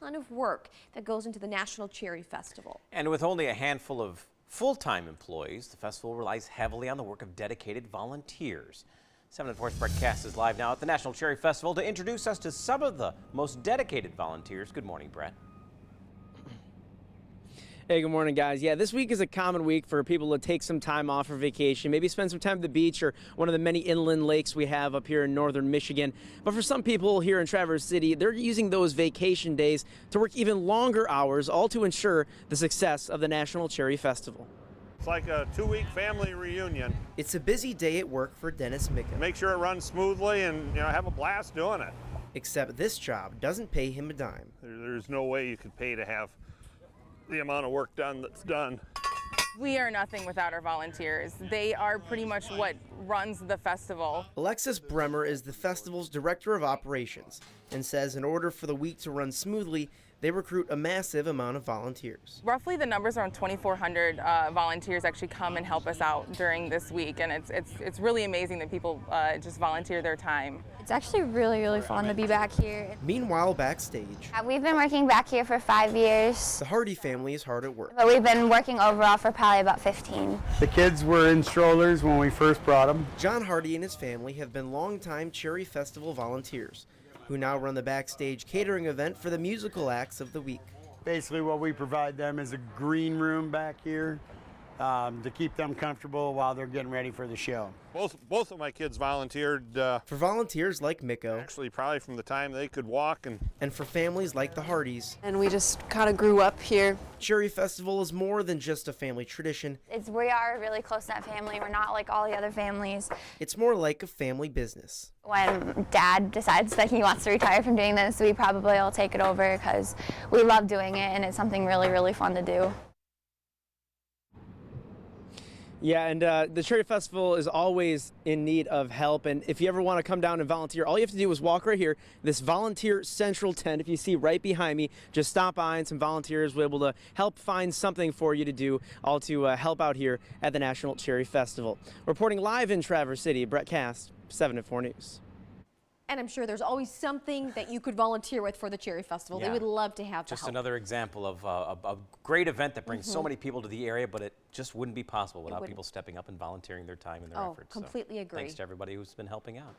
ton of work that goes into the National Cherry Festival. And with only a handful of full-time employees, the festival relies heavily on the work of dedicated volunteers. 7 at 4's Brett Kast is live now at the National Cherry Festival to introduce us to some of the most dedicated volunteers. Good morning, Brett. Hey, good morning, guys. Yeah, this week is a common week for people to take some time off for vacation, maybe spend some time at the beach or one of the many inland lakes we have up here in northern Michigan. But for some people here in Traverse City, they're using those vacation days to work even longer hours, all to ensure the success of the National Cherry Festival. It's like a 2-week family reunion. It's a busy day at work for Dennis Micka. Make sure it runs smoothly and have a blast doing it. Except this job doesn't pay him a dime. There's no way you could pay to have the amount of work done that's done. We are nothing without our volunteers. They are pretty much what runs the festival. Alexis Bremer is the festival's director of operations and says in order for the week to run smoothly, they recruit a massive amount of volunteers. Roughly the numbers around 2,400 volunteers actually come and help us out during this week, and it's really amazing that people just volunteer their time. It's actually really fun to be back here. Meanwhile, backstage, We've been working back here for 5 years, the Hardy family is hard at work. but we've been working overall for probably about 15. The kids were in strollers when we first brought them. John Hardy and his family have been longtime Cherry Festival volunteers who now run the backstage catering event for the musical acts of the week. Basically what we provide them is a green room back here to keep them comfortable while they're getting ready for the show. Both of my kids volunteered, For volunteers like Miko, actually probably from the time they could walk. and for families like the Hardys, And we just kind of grew up here. Cherry Festival is more than just a family tradition. We are a really close-knit family. We're not like all the other families. It's more like a family business. When Dad decides that he wants to retire from doing this, we probably will take it over because we love doing it and it's something really fun to do. Yeah, and the Cherry Festival is always in need of help, and if you ever want to come down and volunteer, all you have to do is walk right here, this Volunteer Central tent, if you see right behind me, just stop by and some volunteers will be able to help find something for you to do, all to help out here at the National Cherry Festival. Reporting live in Traverse City, Brett Kast, 7 at 4 News. And I'm sure there's always something that you could volunteer with for the Cherry Festival. Yeah. They would love to have the Just help. another example of a great event that brings so many people to the area, but it just wouldn't be possible without people stepping up and volunteering their time and their efforts. Completely agree. Thanks to everybody who's been helping out.